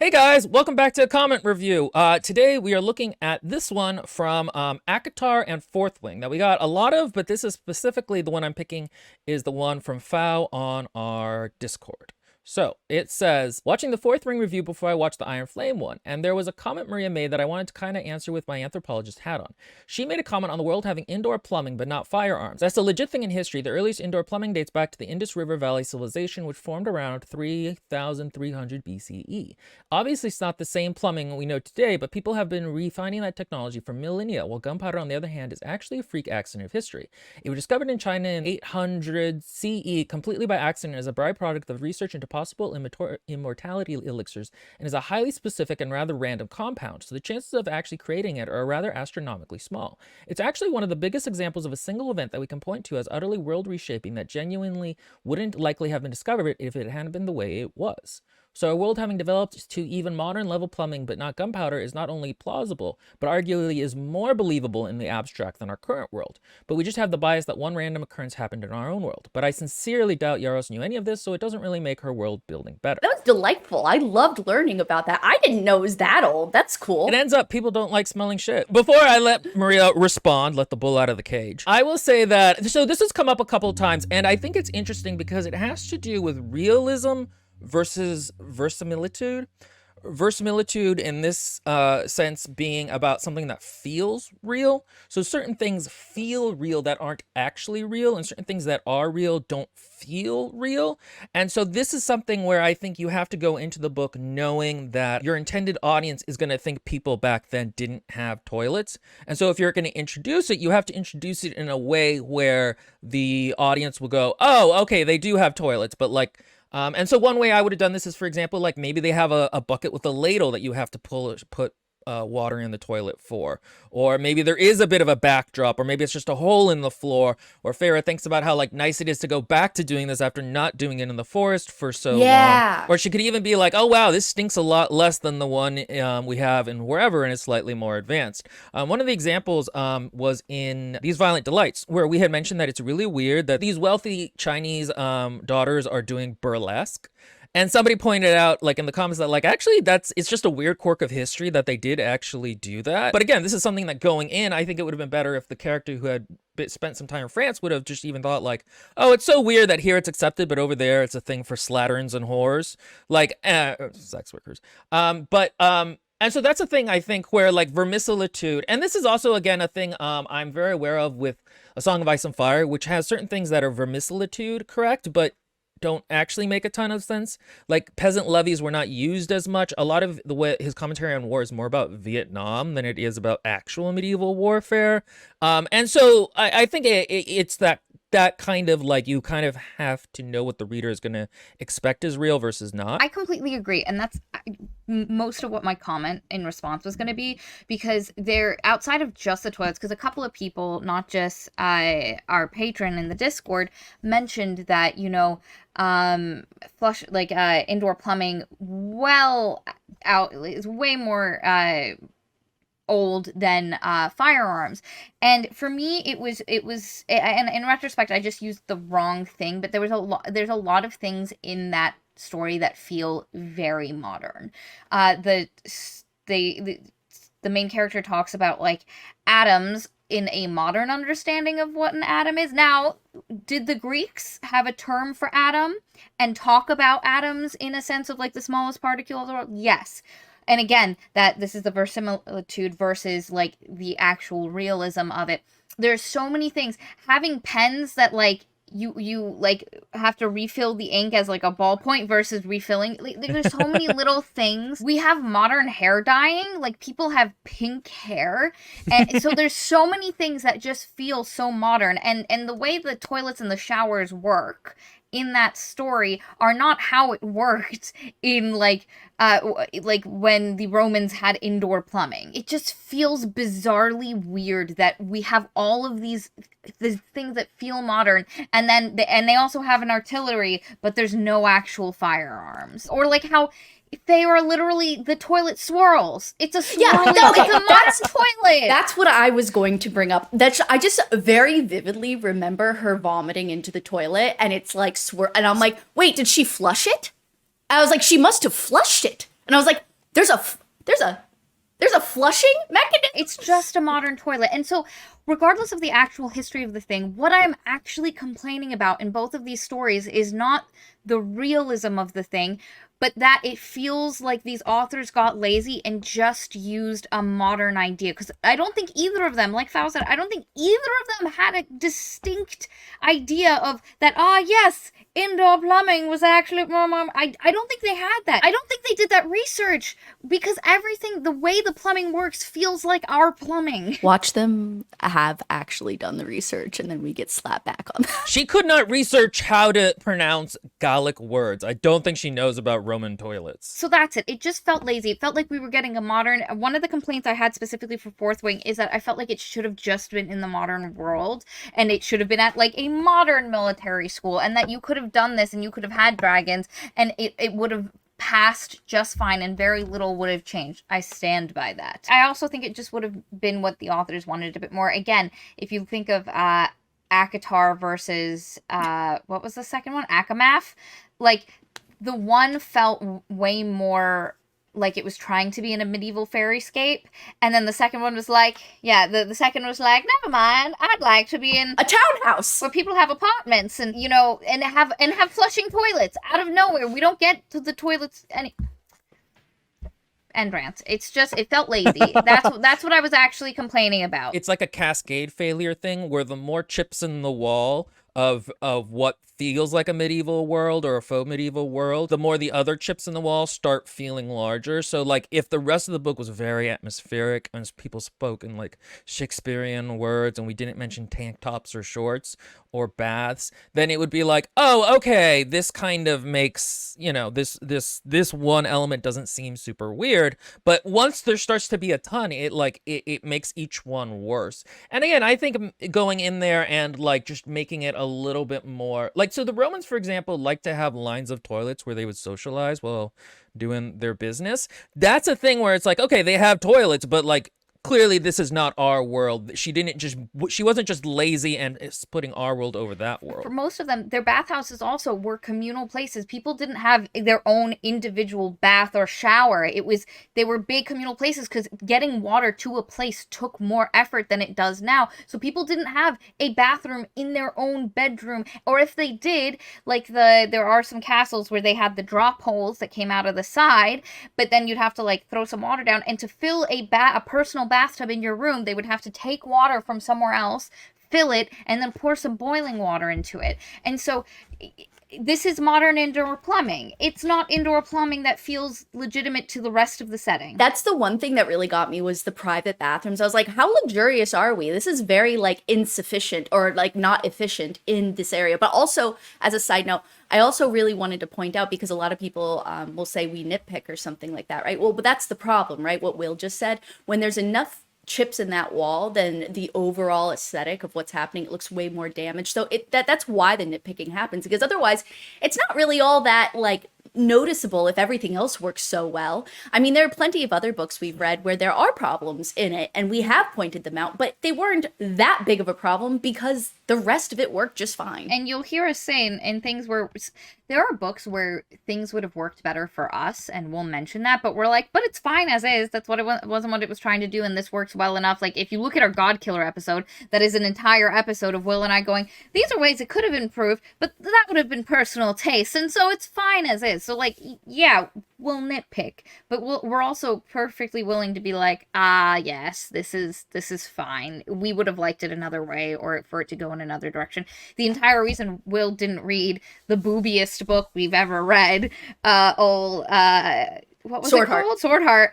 Hey guys, welcome back to a comment review. Today we are looking at this one from ACOTAR and Fourth Wing. Now we got a lot of, but this is specifically the one I'm picking is the one from Fao on our Discord. So it says, watching the Fourth Ring review before I watched the Iron Flame one, and there was a comment Maria made that I wanted to kind of answer with my anthropologist hat on. She made a comment on the world having indoor plumbing but not firearms. That's a legit thing in history. The earliest indoor plumbing dates back to the Indus River Valley civilization, which formed around 3300 BCE. Obviously, it's not the same plumbing we know today, but people have been refining that technology for millennia, while gunpowder, on the other hand, is actually a freak accident of history. It was discovered in China in 800 CE completely by accident as a byproduct of research into possible immortality elixirs and is a highly specific and rather random compound, so the chances of actually creating it are rather astronomically small. It's actually one of the biggest examples of a single event that we can point to as utterly world reshaping that genuinely wouldn't likely have been discovered if it hadn't been the way it was. So a world having developed to even modern level plumbing but not gunpowder is not only plausible, but arguably is more believable in the abstract than our current world. But we just have the bias that one random occurrence happened in our own world. But I sincerely doubt Yaros knew any of this, so it doesn't really make her world building better. That was delightful. I loved learning about that. I didn't know it was that old. That's cool. It ends up people don't like smelling shit. Before I let Maria respond, let the bull out of the cage, I will say that, so this has come up a couple of times, and I think it's interesting because it has to do with realism versus verisimilitude. Verisimilitude in this sense being about something that feels real. So certain things feel real that aren't actually real, and certain things that are real don't feel real. And so this is something where I think you have to go into the book knowing that your intended audience is going to think people back then didn't have toilets. And so if you're going to introduce it, you have to introduce it in a way where the audience will go, oh, okay, they do have toilets, but like, and so one way I would have done this is, for example, like maybe they have a bucket with a ladle that you have to put water in the toilet for. Or maybe there is a bit of a backdrop, or maybe it's just a hole in the floor. Or Farah thinks about how like nice it is to go back to doing this after not doing it in the forest for so long. Or she could even be like, oh wow, this stinks a lot less than the one we have in wherever, and it's slightly more advanced. One of the examples was in These Violent Delights, where we had mentioned that it's really weird that these wealthy Chinese daughters are doing burlesque. And somebody pointed out, like in the comments, that like actually it's just a weird quirk of history that they did actually do that. But again, this is something that going in, I think it would have been better if the character who had spent some time in France would have just even thought like, oh, it's so weird that here it's accepted, but over there it's a thing for slatterns and whores, like sex workers. And so that's a thing I think where like vermicelitude, and this is also again a thing I'm very aware of with A Song of Ice and Fire, which has certain things that are vermicelitude correct, but don't actually make a ton of sense. Like peasant levies were not used as much. A lot of the way his commentary on war is more about Vietnam than it is about actual medieval warfare. And so I think it's that kind of like you kind of have to know what the reader is going to expect is real versus not. I completely agree. And that's most of what my comment in response was going to be, because they're outside of just the toilets, because a couple of people, not just our patron in the Discord, mentioned that, flush, like indoor plumbing, well, out is way more old than firearms. And for me and in retrospect I just used the wrong thing, but there's a lot of things in that story that feel very modern. The main character talks about like atoms in a modern understanding of what an atom is. Now, did the Greeks have a term for atom and talk about atoms in a sense of like the smallest particle of the world? Yes. And again, that this is the verisimilitude versus like the actual realism of it. There's so many things. Having pens that like you like have to refill the ink as like a ballpoint versus refilling. Like, there's so many little things. We have modern hair dyeing. Like people have pink hair, and so there's so many things that just feel so modern. And the way the toilets and the showers work in that story are not how it worked in like when the Romans had indoor plumbing. It just feels bizarrely weird that we have all of these things that feel modern, and then they also have an artillery, but there's no actual firearms. Or like how they are literally the toilet swirls. It's a swirl. Yeah, no, okay, it's a modern toilet. That's what I was going to bring up. I just very vividly remember her vomiting into the toilet, and it's like and I'm like, wait, did she flush it? I was like, she must have flushed it. And I was like, there's a flushing mechanism. It's just a modern toilet. And so, regardless of the actual history of the thing, what I'm actually complaining about in both of these stories is not the realism of the thing, but that it feels like these authors got lazy and just used a modern idea. Because I don't think either of them, like Fal said, I don't think either of them had a distinct idea of that, yes, indoor plumbing was actually... I don't think they had that. I don't think they did that research, because everything, the way the plumbing works, feels like our plumbing. Watch them have actually done the research, and then we get slapped back on that. She could not research how to pronounce Gallic words. I don't think she knows about Roman toilets. So that's it. It just felt lazy. It felt like we were getting a modern... One of the complaints I had specifically for Fourth Wing is that I felt like it should have just been in the modern world, and it should have been at like a modern military school, and that you could have done this and you could have had dragons, and it would have passed just fine and very little would have changed. I stand by that. I also think it just would have been what the authors wanted a bit more. Again, if you think of ACOTAR versus what was the second one? ACOMAF. Like, the one felt way more like it was trying to be in a medieval fairyscape, and then the second one was like, the second was like, never mind, I'd like to be in A townhouse. where people have apartments and and have flushing toilets out of nowhere. We don't get to the toilets and rant. It's just, it felt lazy. That's what I was actually complaining about. It's like a cascade failure thing where the more chips in the wall of what feels like a medieval world or a faux medieval world, the more the other chips in the wall start feeling larger. So like if the rest of the book was very atmospheric and people spoke in like Shakespearean words and we didn't mention tank tops or shorts or baths, then it would be like, oh, okay, this kind of makes, this one element doesn't seem super weird. But once there starts to be a ton, it makes each one worse. And again, I think going in there and like just making it a little bit more like, so the Romans, for example, like to have lines of toilets where they would socialize while doing their business. That's a thing where it's like, okay, they have toilets, but like clearly this is not our world. She wasn't just lazy and putting our world over that world. For most of them, their bathhouses also were communal places. People didn't have their own individual bath or shower. They were big communal places because getting water to a place took more effort than it does now. So people didn't have a bathroom in their own bedroom, or if they did, like there are some castles where they had the drop holes that came out of the side, but then you'd have to like throw some water down, and to fill a personal bathtub in your room, they would have to take water from somewhere else, fill it, and then pour some boiling water into it. And so this is modern indoor plumbing. It's not indoor plumbing that feels legitimate to the rest of the setting. That's the one thing that really got me, was the private bathrooms. I was like, how luxurious are we? This is very like insufficient or like not efficient in this area. But also, as a side note, I also really wanted to point out, because a lot of people will say we nitpick or something like that, right? Well, but that's the problem, right? What Will just said. When there's enough chips in that wall, then the overall aesthetic of what's happening, it looks way more damaged. So that's why the nitpicking happens, because otherwise it's not really all that like noticeable if everything else works so well. I mean, there are plenty of other books we've read where there are problems in it, and we have pointed them out, but they weren't that big of a problem because the rest of it worked just fine. And you'll hear us saying in things where there are books where things would have worked better for us, and we'll mention that, but we're like, but it's fine as is. That's what it wasn't what it was trying to do, and this works well enough. Like, if you look at our God Killer episode, that is an entire episode of Will and I going, these are ways it could have improved, but that would have been personal taste, and so it's fine as is. So, like, yeah, we'll nitpick, but we're also perfectly willing to be like, yes, this is fine. We would have liked it another way, or for it to go in another direction. The entire reason Will didn't read the boobiest book we've ever read, what was it called? Swordheart,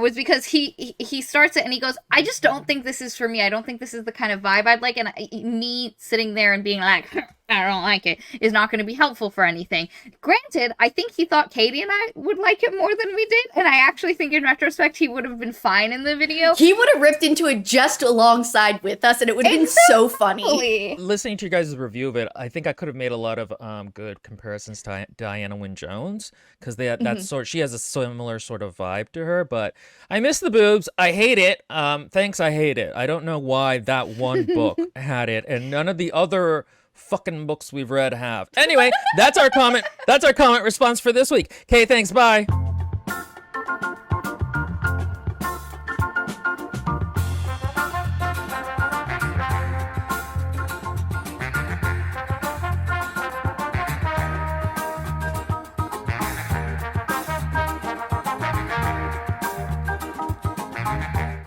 was because he starts it and he goes, I just don't think this is for me. I don't think this is the kind of vibe I'd like. And me sitting there and being like, I don't like it, is not going to be helpful for anything. Granted, I think he thought Katie and I would like it more than we did. And I actually think in retrospect, he would have been fine in the video. He would have ripped into it just alongside with us, and it would have been so funny. Listening to you guys' review of it, I think I could have made a lot of good comparisons to Diana Wynne Jones, because she has a similar sort of vibe to her. But I miss the boobs. I hate it. Thanks, I hate it. I don't know why that one book had it, and none of the other fucking books we've read have. Anyway, that's our comment response for this week. Okay, thanks, bye.